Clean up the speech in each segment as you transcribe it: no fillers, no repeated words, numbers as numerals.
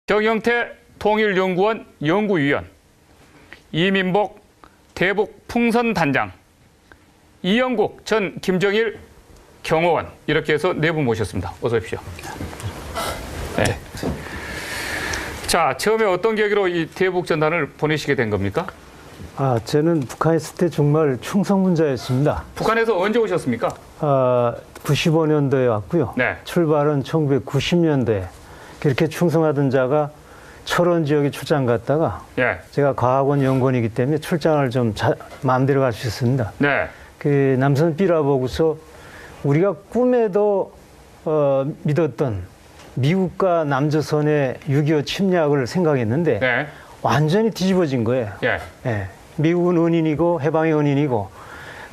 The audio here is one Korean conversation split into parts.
정영태 통일연구원 연구위원, 이민복 대북 풍선단장, 이영국 전 김정일 경호원, 이렇게 해서 네 분 모셨습니다. 어서 오십시오. 네. 자, 처음에 어떤 계기로 이 대북 전단을 보내시게 된 겁니까? 저는 북한에 있을 때 정말 충성문자였습니다. 북한에서 언제 오셨습니까? 95년도에 왔고요. 네. 출발은 1990년도에 그렇게 충성하던 자가 철원 지역에 출장 갔다가 예. 제가 과학원 연구원이기 때문에 출장을 좀 마음대로 갈 수 있습니다. 네. 그 남선 삐라 보고서 우리가 꿈에도 믿었던 미국과 남조선의 6.25 침략을 생각했는데 네. 완전히 뒤집어진 거예요. 예. 예. 미국은 은인이고 해방이 은인이고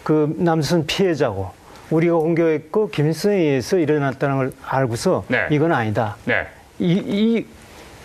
그 남조선 피해자고 우리가 공격했고 김일성에 의해서 일어났다는 걸 알고서 네. 이건 아니다. 네. 이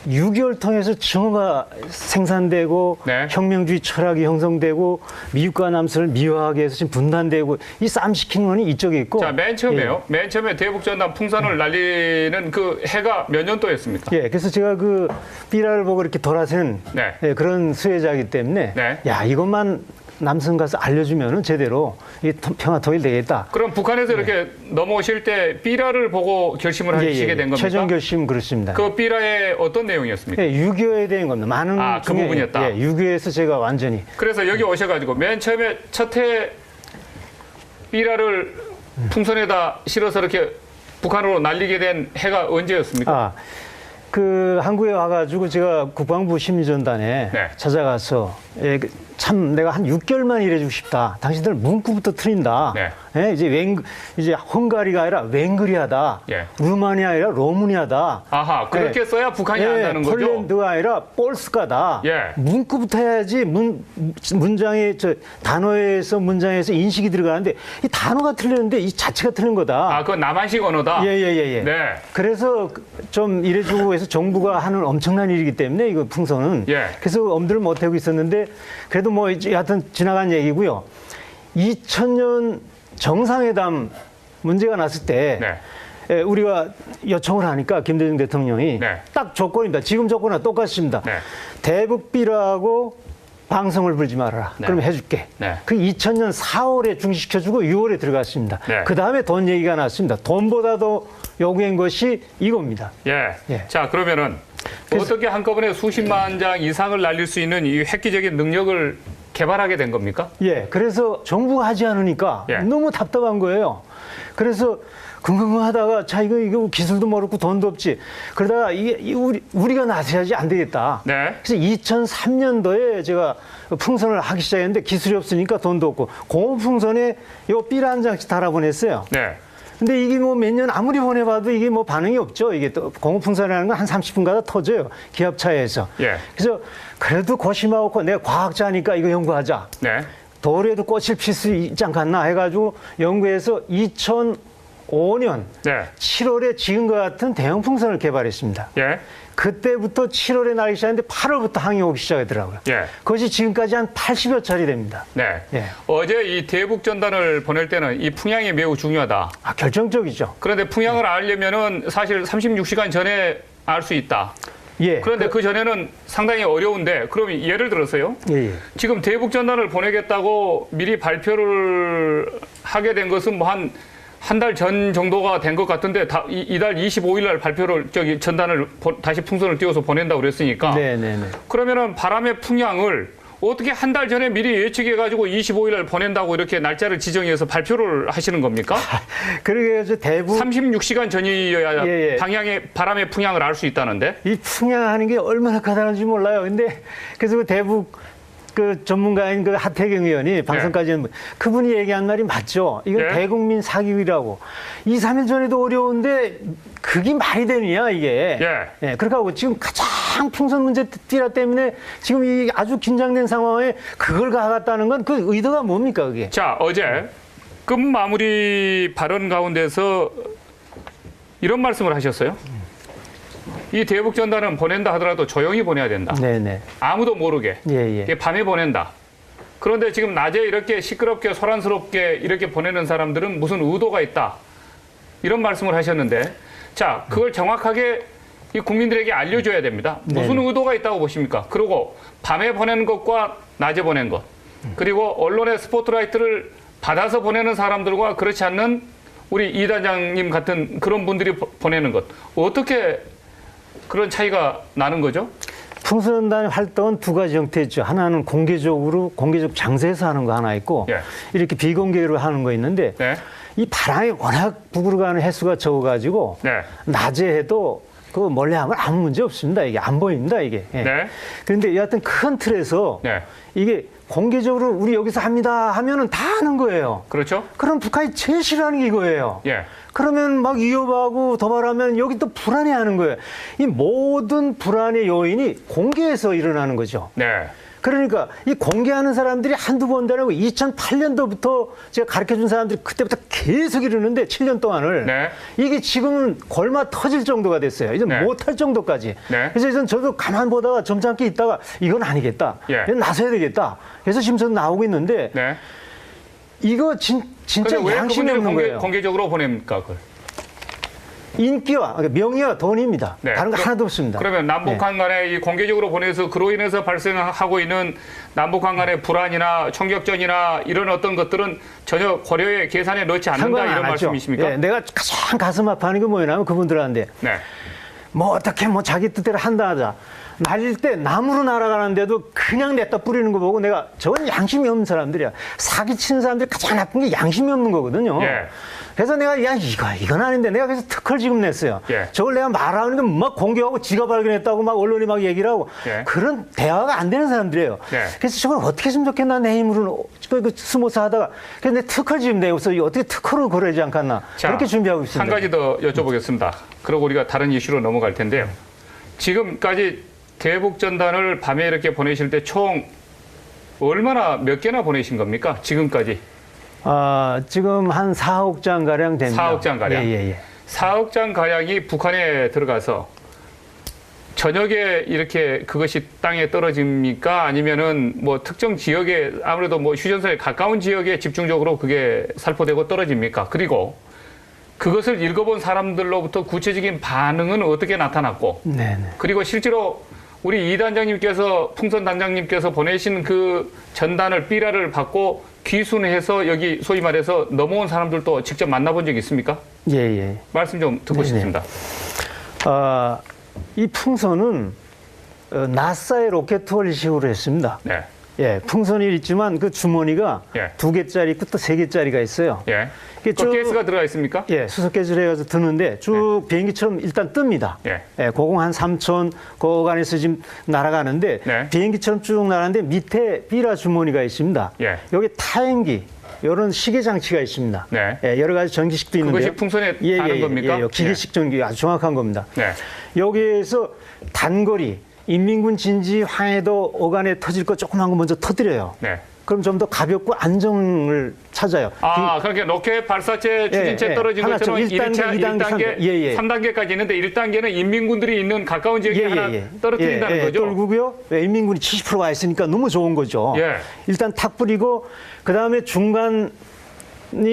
6.25를 통해서 증오가 생산되고 네. 혁명주의 철학이 형성되고 미국과 남선을 미화하게 해서 지금 분단되고 이 싸움시키는 건 이쪽에 있고. 자, 맨 처음에요. 맨 처음에 대북전단 풍선을 날리는 그 해가 몇 년도였습니까? 예, 그래서 제가 그 삐라를 보고 이렇게 돌아서는 네. 예, 그런 수혜자이기 때문에 네. 야, 이것만 남선 가서 알려주면은 제대로 이 평화 통일 되겠다. 그럼 북한에서 이렇게 넘어오실 때 삐라를 보고 결심을 하시게 된 겁니까? 최종 결심 그렇습니다. 그 삐라의 어떤 내용이었습니까? 예, 6.25에 대한 겁니다. 많은 그 부분이었다. 예, 6.25에서 제가 완전히 그래서 여기 오셔가지고 맨 처음에 첫 해 삐라를 풍선에다 실어서 이렇게 북한으로 날리게 된 해가 언제였습니까? 그 한국에 와가지고 제가 국방부 심리전단에 네. 찾아가서 참 내가 한 6개월만 일해주고 싶다. 당신들 문구부터 틀린다. 네. 예, 이제 헝가리가 아니라 웬그리아다. 예. 루마니아 아니라 로무니아다. 아하, 그렇게 써야 북한이 안다는 거죠? 폴란드가 아니라 폴스카다. 예. 문구부터 해야지 문장에 단어에서 문장에서 인식이 들어가는데 이 단어가 틀렸는데 이 자체가 틀린 거다. 그건 남한식 언어다? 예. 네. 그래서 좀 이래주고 해서 정부가 하는 엄청난 일이기 때문에 이거 풍선은. 예. 그래서 엄두를 못 하고 있었는데 그래도 뭐 하여튼 지나간 얘기고요. 2000년 정상회담 문제가 났을 때 네. 우리가 요청을 하니까 김대중 대통령이 네. 딱 조건입니다. 지금 조건은 똑같습니다. 네. 대북비라고 방송을 불지 말아라. 네. 그러면 해줄게. 네. 그 2000년 4월에 중지시켜주고 6월에 들어갔습니다. 네. 그 다음에 돈 얘기가 났습니다. 돈보다도 요구한 것이 이겁니다. 예. 예. 자, 그러면은 어떻게 한꺼번에 수십만 장 이상을 날릴 수 있는 이 획기적인 능력을 개발하게 된 겁니까? 예, 그래서 정부가 하지 않으니까 예. 너무 답답한 거예요. 그래서 궁금하다가 자 이거 기술도 모르고 돈도 없지. 그러다가 이게 우리가 나서야지 안 되겠다. 네. 그래서 2003년도에 제가 풍선을 하기 시작했는데 기술이 없으니까 돈도 없고 고무풍선에 요 삐라 한 장씩 달아보냈어요. 네. 근데 이게 뭐 몇 년 아무리 보내봐도 이게 뭐 반응이 없죠. 이게 또 공업풍선이라는 건 한 30분 가다 터져요. 기압차에서. 예. 그래서 그래도 고심하고 내가 과학자니까 이거 연구하자. 네. 돌에도 꽃을 필 수 있지 않겠나 해가지고 연구해서 2005년 네. 7월에 지금과 같은 대형 풍선을 개발했습니다. 예. 그때부터 7월에 날기 시작했는데 8월부터 항이 오기 시작하더라고요. 예. 그것이 지금까지 한 80여 차례 됩니다. 네. 예. 어제 이 대북 전단을 보낼 때는 이 풍향이 매우 중요하다. 결정적이죠. 그런데 풍향을 알려면은 사실 36시간 전에 알 수 있다. 예. 그런데 그 전에는 상당히 어려운데, 그럼 예를 들어서요. 예. 지금 대북 전단을 보내겠다고 미리 발표를 하게 된 것은 뭐 한 달 전 정도가 된 것 같은데 이달 25일 날 발표를 전단을 다시 풍선을 띄워서 보낸다고 그랬으니까. 네네네. 그러면은 바람의 풍향을 어떻게 한 달 전에 미리 예측해가지고 25일 날 보낸다고 이렇게 날짜를 지정해서 발표를 하시는 겁니까? 그러게 해서 대북 36시간 전이어야 예. 방향의 바람의 풍향을 알 수 있다는데? 이 풍향하는 게 얼마나 까다로운지 몰라요. 근데 그래서 그 대북 그 전문가인 그 하태경 의원이 방송까지 했는데 그분이 얘기한 말이 맞죠. 이건 예. 대국민 사기위라고. 2, 3일 전에도 어려운데 그게 말이 되느냐 이게. 예. 그렇게 하고 지금 가장 풍선 문제 띠라 때문에 지금 이 아주 긴장된 상황에 그걸 가갔다는 건 그 의도가 뭡니까 그게. 자, 어제 끝 마무리 발언 가운데서 이런 말씀을 하셨어요. 이 대북 전단은 보낸다 하더라도 조용히 보내야 된다. 네네. 아무도 모르게. 예. 이게 밤에 보낸다. 그런데 지금 낮에 이렇게 시끄럽게 소란스럽게 이렇게 보내는 사람들은 무슨 의도가 있다. 이런 말씀을 하셨는데, 자, 그걸 정확하게 이 국민들에게 알려줘야 됩니다. 무슨 네네. 의도가 있다고 보십니까? 그리고 밤에 보내는 것과 낮에 보내는 것, 그리고 언론의 스포트라이트를 받아서 보내는 사람들과 그렇지 않는 우리 이 단장님 같은 그런 분들이 보내는 것, 어떻게 그런 차이가 나는 거죠? 풍선단 활동은 두 가지 형태 있죠. 하나는 공개적 장소에서 하는 거 하나 있고, 예. 이렇게 비공개로 하는 거 있는데, 네. 이 바람이 워낙 북으로 가는 횟수가 적어가지고, 네. 낮에 해도 그 몰래 하면 아무 문제 없습니다. 이게 안 보입니다, 이게. 예. 네. 그런데 여하튼 큰 틀에서 네. 이게 공개적으로 우리 여기서 합니다 하면은 다 하는 거예요. 그렇죠? 그럼 북한이 제일 싫어하는 게 이거예요. 예. 그러면 막 위협하고 도발하면 여기 또 불안해하는 거예요. 이 모든 불안의 요인이 공개에서 일어나는 거죠. 네. 그러니까 이 공개하는 사람들이 한두 번 다르고 2008년도부터 제가 가르쳐준 사람들이 그때부터 계속 이러는데 7년 동안을 네. 이게 지금은 골마 터질 정도가 됐어요. 이제 네. 못할 정도까지. 네. 그래서 저도 가만 보다가 점잖게 있다가 이건 아니겠다. 예. 이건 나서야 되겠다. 그래서 지금 저는 나오고 있는데 네. 이거 진짜 근데 왜 양심이 그분들이 없는 거예요. 공개적으로 보냅니까? 그걸? 인기와 그러니까 명예와 돈입니다. 네. 다른 거 하나도 없습니다. 그러면 남북한 간에 이 공개적으로 보내서 그로 인해서 발생하고 있는 남북한 간의 불안이나 총격전이나 이런 어떤 것들은 전혀 고려에 계산에 넣지 않는다 상관 안 이런 하죠. 말씀이십니까? 예, 내가 가장 가슴 아파하는 게 뭐냐면 그분들한테 네. 뭐 어떻게 뭐 자기 뜻대로 한다 하자. 날릴 때 나무로 날아가는데도 그냥 냈다 뿌리는 거 보고 내가 저건 양심이 없는 사람들이야. 사기치는 사람들이 가장 나쁜 게 양심이 없는 거거든요. 예. 그래서 내가 야 이건 아닌데 내가 그래서 특허를 지금 냈어요. 예. 저걸 내가 말하는 게 막 공개하고 지가 발견했다고 막 언론이 막 얘기를 하고 예. 그런 대화가 안 되는 사람들이에요. 예. 그래서 저걸 어떻게 했으면 좋겠나 내 힘으로는 그 스모사 하다가 그래서 내 특허를 지금 내고서 어떻게 특허를 걸어야지 않겠나 자, 그렇게 준비하고 있습니다. 한 가지 더 여쭤보겠습니다. 그리고 우리가 다른 이슈로 넘어갈 텐데요. 지금까지 대북전단을 밤에 이렇게 보내실 때 총 얼마나 몇 개나 보내신 겁니까? 지금까지. 지금 한 4억 장 가량 됩니다. 4억 장 가량. 예. 4억 장 가량이 북한에 들어가서 저녁에 이렇게 그것이 땅에 떨어집니까? 아니면은 뭐 특정 지역에 아무래도 뭐 휴전선에 가까운 지역에 집중적으로 그게 살포되고 떨어집니까? 그리고 그것을 읽어본 사람들로부터 구체적인 반응은 어떻게 나타났고, 네네. 그리고 실제로 우리 이 단장님께서 풍선 단장님께서 보내신 그 전단을 삐라를 받고 귀순해서 여기 소위 말해서 넘어온 사람들도 직접 만나본 적 있습니까? 예. 말씀 좀 듣고 네네. 싶습니다. 이 풍선은 나사의 로켓월식으로 했습니다. 네. 예, 풍선이 있지만 그 주머니가 예. 2개짜리 있고 또 3개짜리가 있어요. 예. 이게 또 가스가 들어가 있습니까? 예, 수소가스를 해가지고 드는데 쭉 비행기처럼 일단 뜹니다. 예. 고공 한 3천 고간에서 지금 날아가는데 네. 비행기처럼 쭉 날아가는데 밑에 삐라 주머니가 있습니다. 예. 여기 타행기 이런 시계 장치가 있습니다. 네. 여러 가지 전기식도 있는데 그것이 풍선에 다는 겁니까? 기계식 전기 아주 정확한 겁니다. 네. 여기에서 단거리 인민군 진지 황해도 어간에 터질 거 조그만 거 먼저 터뜨려요. 네. 그럼 좀 더 가볍고 안정을 찾아요. 그러니까 로켓 발사체 추진체 예. 떨어진 하나 것처럼 1단계, 2단계, 1단계, 3단계까지 있는데 1단계는 인민군들이 있는 가까운 지역에 하나 떨어뜨린다는 거죠? 떨구고요. 인민군이 70%와 있으니까 너무 좋은 거죠. 예. 일단 탁 뿌리고 그다음에 중간이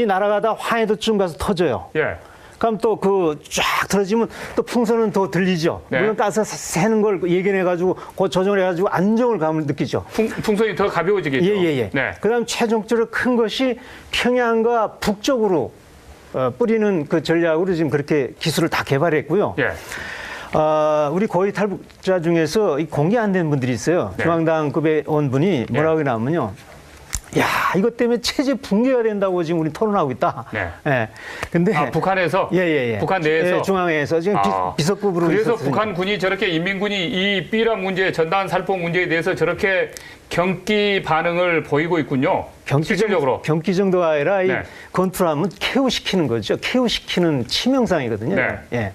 날아가다 황해도쯤 가서 터져요. 예. 그럼 또 그 쫙 틀어지면 또 풍선은 더 들리죠. 네. 물론 가서 새는 걸 예견해가지고 그 조정을 해가지고 안정감을 느끼죠. 풍선이 더 가벼워지겠죠? 예. 네. 그다음 최종적으로 큰 것이 평양과 북쪽으로 뿌리는 그 전략으로 지금 그렇게 기술을 다 개발했고요. 예. 우리 고위 탈북자 중에서 공개 안 된 분들이 있어요. 네. 중앙당급에 온 분이 뭐라고 하냐면요. 야, 이것 때문에 체제 붕괴가 된다고 지금 우리 토론하고 있다. 네. 예. 근데 북한에서? 예. 북한 내에서? 예, 중앙에서 지금 비서급으로 그래서 있었으니까. 북한군이 저렇게 인민군이 이 삐라 문제, 전단 살포 문제에 대해서 저렇게 경기 반응을 보이고 있군요. 실질적으로. 경기 정도가 아니라 이 네. 건투하면 케어시키는 거죠. 케어시키는 치명상이거든요. 네. 예.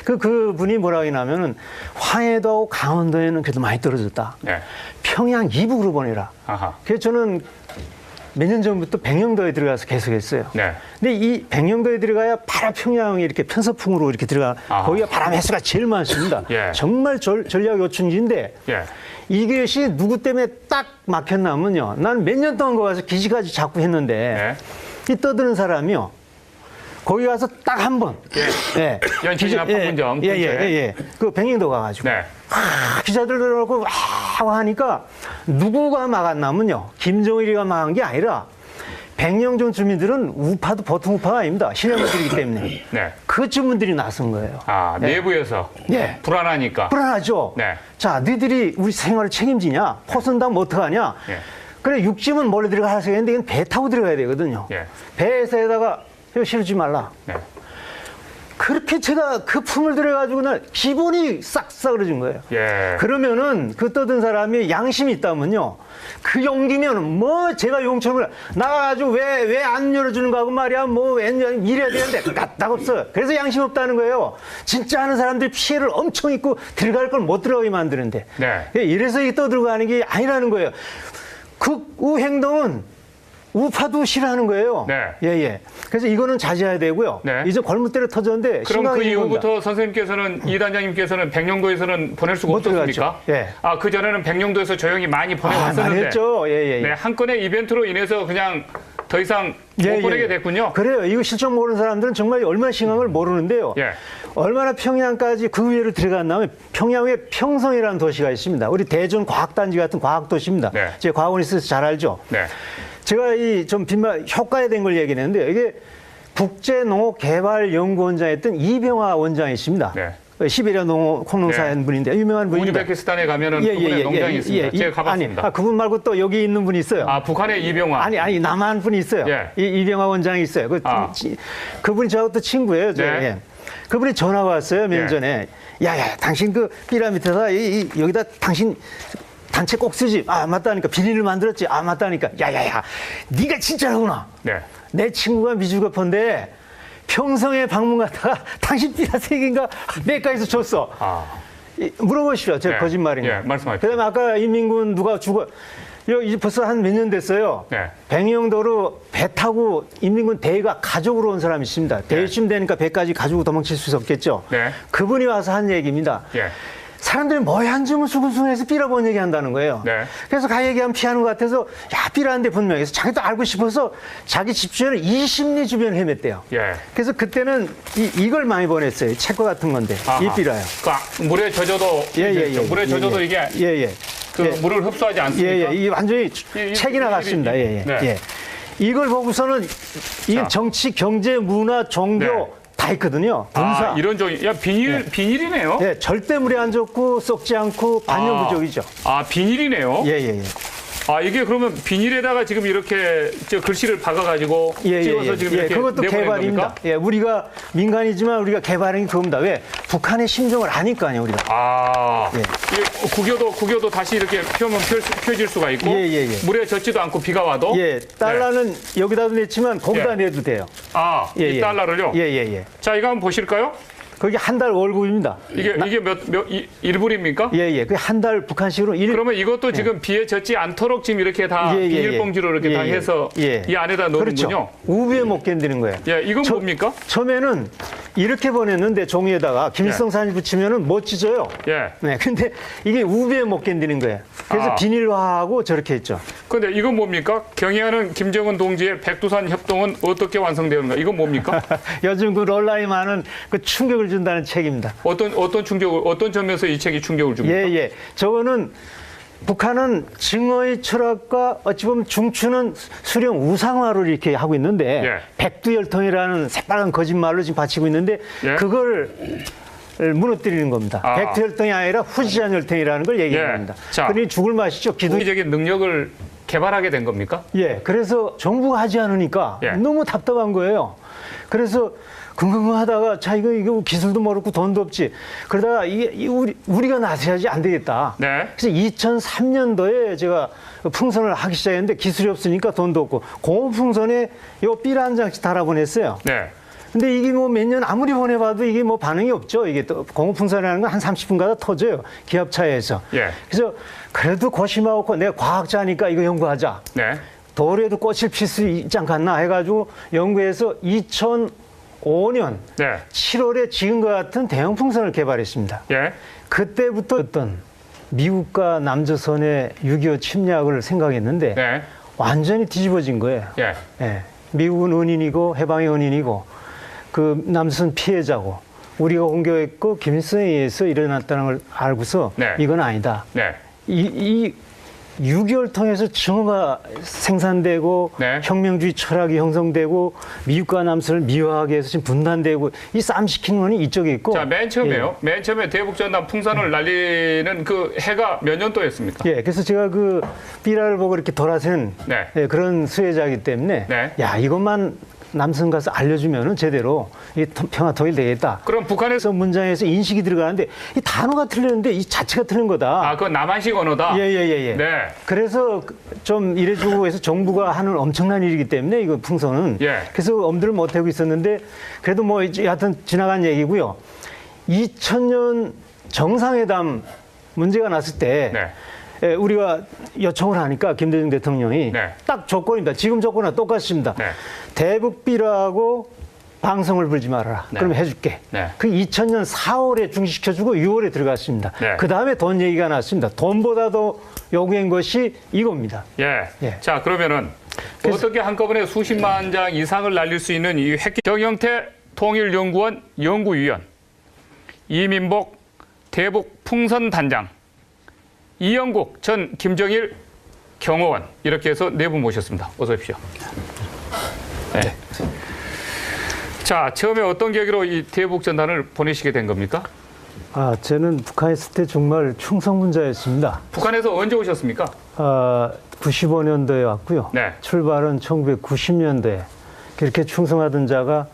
그분이 뭐라고 하냐면은 황해도하고 강원도에는 그래도 많이 떨어졌다. 네. 평양 이북으로 보내라. 아하. 그래서 저는 몇 년 전부터 백령도에 들어가서 계속했어요. 네. 근데 이 백령도에 들어가야 바로 평양이 이렇게 편서풍으로 이렇게 들어가. 거기가 바람 횟수가 제일 많습니다. 예. 정말 전략 요충지인데 예. 이것이 누구 때문에 딱 막혔냐면요. 난 몇 년 동안 거기 가서 기지까지 자꾸 했는데 네. 이 떠드는 사람이요. 거기 가서 딱 한 번. 예. 연천이나 판문점. 그 백령도 가가지고. 네. 기자들 들어오고 와 하니까 누구가 막았냐면요. 김정일이가 막은 게 아니라 백령동 주민들은 우파도 보통 우파가 아닙니다. 신뢰분들이기 때문에. 네. 그 주민들이 나선 거예요. 아, 내부에서. 네. 불안하니까. 불안하죠. 네. 자, 너희들이 우리 생활을 책임지냐? 포선당 어떡하냐? 예. 그래, 육지면 멀리 들어가서 했는데 이건 배 타고 들어가야 되거든요. 예. 배에서에다가 이거 실지 말라. 네. 그렇게 제가 그 품을 들여가지고 날 기본이 싹 싸그러진 거예요. 예. 그러면은 그 떠든 사람이 양심이 있다면요. 그 용기면 뭐 제가 용처럼 나가가지고 왜 안 열어주는가 하고 말이야. 뭐 이래야 되는데 까딱 없어요. 그래서 양심 없다는 거예요. 진짜 하는 사람들이 피해를 엄청 입고 들어갈 걸 못 들어가게 만드는데. 네. 이래서 이 떠들고 가는 게 아니라는 거예요. 극우 행동은 우파도 싫어하는 거예요. 네. 예. 그래서 이거는 자제해야 되고요. 네. 이제 골무대로 터졌는데. 그럼 그 이후부터 겁니다. 선생님께서는 이 단장님께서는 백령도에서는 보낼 수가 못 없었습니까? 들어갔죠. 예. 아, 그 전에는 백령도에서 조용히 많이 보내왔었는데. 많이 했죠. 예. 네, 한 건의 이벤트로 인해서 그냥 더 이상 못 보내게 됐군요. 그래요. 이거 실정 모르는 사람들은 정말 얼마나 심한 걸 모르는데요. 예. 얼마나 평양까지 그 위로 들어갔냐면 평양 에 평성이라는 도시가 있습니다. 우리 대전 과학단지 같은 과학도시입니다. 네. 제 과학원에 있어서 잘 알죠. 네. 제가 이 좀 빈말 효과에 된 걸 얘기했는데 이게 국제농업개발연구원장에 했던 이병화 원장이 있습니다. 네. 시베리아 콩농사한 분인데 유명한 분입니다. 우즈베키스탄에 가면은 그분의 농장이 있습니다. 제가 가봤습니다. 아니, 그분 말고 또 여기 있는 분이 있어요. 아, 북한의 이병화. 아니 남한 분이 있어요. 예. 이병화 원장이 있어요. 그분이 저하고 또 친구예요. 네. 예. 그분이 전화가 왔어요. 몇 년 전에. 야야, 당신 그 삐라 밑에다 여기다 당신 단체 꼭 쓰지. 아, 맞다니까. 비닐을 만들었지. 아, 맞다니까. 야야야, 네가 진짜라구나. 네. 내 친구가 미주거폰데 평성에 방문 갔다가 당신 삐라 세 개인가 매가에서 줬어. 아. 물어보시죠. 제가 네. 거짓말인가. 예, 말씀하십시오. 그다음에 아까 인민군 누가 죽어. 이제 벌써 한 몇 년 됐어요. 네. 백령도로 배 타고 인민군 대위가 가족으로 온 사람이 있습니다. 대위쯤 되니까 배까지 가지고 도망칠 수 없겠죠. 네. 그분이 와서 한 얘기입니다. 예. 사람들이 뭐에 앉으면 수근수근해서 삐라본 얘기 한다는 거예요. 네. 그래서 가 얘기하면 피하는 것 같아서 야, 삐라는데 분명히. 그래서 자기도 알고 싶어서 자기 집 주변을 20리 주변을 헤맸대요. 예. 그래서 그때는 이걸 많이 보냈어요. 책과 같은 건데. 아하. 이 삐라요. 그 물에 젖어도 물에 젖어도 이게 그 물을 흡수하지 않습니까? 이게 완전히 책이 나갔습니다. 네. 이걸 보고서는 이게 자. 정치, 경제, 문화, 종교 네. 다 있거든요. 군사. 아, 이런 종이. 야, 비닐이네요. 예, 절대 물에 안 젖고 썩지 않고 반영구적이죠. 아, 비닐이네요. 예. 아, 이게 그러면 비닐에다가 지금 이렇게 글씨를 박아가지고 찍어서 지금 이렇게 그것도 내보낸 개발입니다. 겁니까? 예, 우리가 민간이지만 우리가 개발한 게 그겁니다. 왜? 북한의 심정을 아니까요, 우리가. 아, 예. 이게 국여도 다시 이렇게 펴면 펴질 수가 있고 예. 물에 젖지도 않고 비가 와도 예, 달러는 여기다도 냈지만 거기다 예. 내도 돼요. 아, 이 달러를요? 예. 자, 이거 한번 보실까요? 그게 한 달 월급입니다. 이게 몇 1불입니까? 예. 그 한 달 북한식으로 그러면 이것도 지금 비에 젖지 않도록 지금 이렇게 다 비닐봉지로 이렇게 다 해서 이 안에다 넣는군요. 그렇죠. 우비에 못 견디는 거예요. 예, 이건 뭡니까? 처음에는 이렇게 보냈는데 종이에다가 김일성 사진 붙이면은 못 찢어요. 예. 네, 근데 이게 우비에 못 견디는 거예요. 그래서 비닐화하고 저렇게 했죠. 근데 이건 뭡니까? 경의하는 김정은 동지의 백두산 협동은 어떻게 완성되는가? 이건 뭡니까? 요즘 그 롤라이 많은 그 충격을 준다는 책입니다. 어떤 충격을, 어떤 점에서 이 책이 충격을 줍니까? 예. 저거는 북한은 증오의 철학과 어찌 보면 중추는 수령 우상화를 이렇게 하고 있는데 백두혈통이라는 새빨간 거짓말로 지금 바치고 있는데 그걸 무너뜨리는 겁니다. 백두혈통이 아니라 후지산 혈통이라는 걸 얘기하는 겁니다. 그러니 죽을 맛이죠. 기술적인 능력을 개발하게 된 겁니까? 예. 그래서 정부가 하지 않으니까 너무 답답한 거예요. 그래서 긍긍하다가 자 이거 기술도 모르고 돈도 없지. 그러다가 이게 우리가 나서야지 안 되겠다. 네. 그래서 2003년도에 제가 풍선을 하기 시작했는데 기술이 없으니까 돈도 없고 공업풍선에 요 삐라 한 장씩 달아보냈어요. 네. 근데 이게 뭐 몇 년 아무리 보내봐도 이게 뭐 반응이 없죠. 이게 또 공업풍선이라는 건 한 30분 가다 터져요. 기압차에서. 그래서 그래도 고심하고 내가 과학자니까 이거 연구하자. 네. 돌에도 꽃을 필 수 있지 않겠나 해가지고 연구해서 2005년 7월에 지금과 같은 대형 풍선을 개발했습니다. 그때부터 어떤 미국과 남조선의 6.25 침략을 생각했는데 완전히 뒤집어진 거예요. 미국은 은인이고 해방이 은인이고 그 남순 피해자고 우리가 공격했고 김일성에 의해서 일어났다는 걸 알고서 네. 이건 아니다. 네. 이 6.25를 통해서 증오가 생산되고 네. 혁명주의 철학이 형성되고 미국과 남순을 미화하게 해서 지금 분단되고 이 싸움시키는 건 이쪽에 있고. 자, 맨 처음에요. 맨 처음에 대북전단 풍선을 날리는 그 해가 몇 년도였습니까? 예, 그래서 제가 그 삐라를 보고 이렇게 돌아서는 네. 예, 그런 수혜자이기 때문에 네. 야 이것만 남순 가서 알려주면은 제대로 이 평화 통일 되겠다. 그럼 북한에서 그래서 문장에서 인식이 들어가는데 이 단어가 틀렸는데 이 자체가 틀린 거다. 그건 남한식 언어다. 예. 네. 그래서 좀 이래주고 해서 정부가 하는 엄청난 일이기 때문에 이거 풍선은. 예. 그래서 엄두를 못 대고 있었는데 그래도 뭐 여하튼 지나간 얘기고요. 2000년 정상회담 문제가 났을 때 네. 예, 우리가 요청을 하니까 김대중 대통령이 네. 딱 조건입니다. 지금 조건과 똑같습니다. 네. 대북비라고 방송을 불지 말아라. 네. 그럼 해줄게. 네. 그 2000년 4월에 중지시켜주고 6월에 들어갔습니다. 네. 그 다음에 돈 얘기가 났습니다. 돈보다도 요구한 것이 이겁니다. 예. 예. 자, 그러면은 어떻게 한꺼번에 수십만 장 이상을 날릴 수 있는 이 획기 정영태 통일연구원 연구위원, 이민복 대북 풍선단장, 이영국 전 김정일 경호원 이렇게 해서 네 분 모셨습니다. 어서 오십시오. 네. 자, 처음에 어떤 계기로 이 대북 전단을 보내시게 된 겁니까? 저는 북한에 있을 때 정말 충성문자였습니다. 북한에서 언제 오셨습니까? 95년도에 왔고요. 네. 출발은 1990년도에 그렇게 충성하던 자가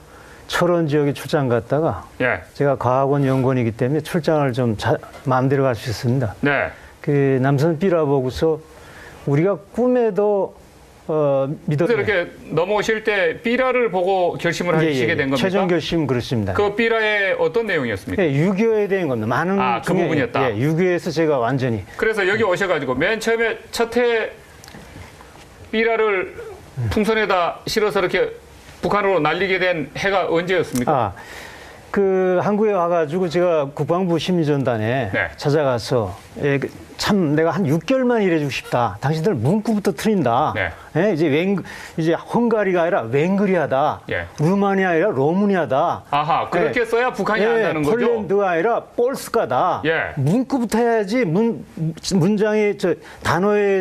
철원 지역에 출장 갔다가 예. 제가 과학원 연구원이기 때문에 출장을 좀 마음대로 갈 수 있습니다. 네. 그 남선 삐라 보고서 우리가 꿈에도 믿었어요. 이렇게 넘어오실 때 삐라를 보고 결심을 하시게 된 겁니까? 최종 결심 그렇습니다. 그 삐라의 어떤 내용이었습니까? 예, 6.25에 대한 겁니다. 많은 그 부분이었다. 예, 6.25에서 제가 완전히 그래서 여기 오셔가지고 맨 처음에 첫 해 삐라를 풍선에다 실어서 이렇게 북한으로 날리게 된 해가 언제였습니까? 그 한국에 와가지고 제가 국방부 심리전단에 네. 찾아가서 참 내가 한 6개월만 일해주고 싶다. 당신들 문구부터 틀린다. 네. 예, 이제 헝가리가 아니라 웽그리아다. 예. 루마니아 아니라 로마니아다. 아하, 그렇게 써야 북한이 안다는 거죠? 폴란드가 아니라 볼스카다. 예. 문구부터 해야지 문장의 단어의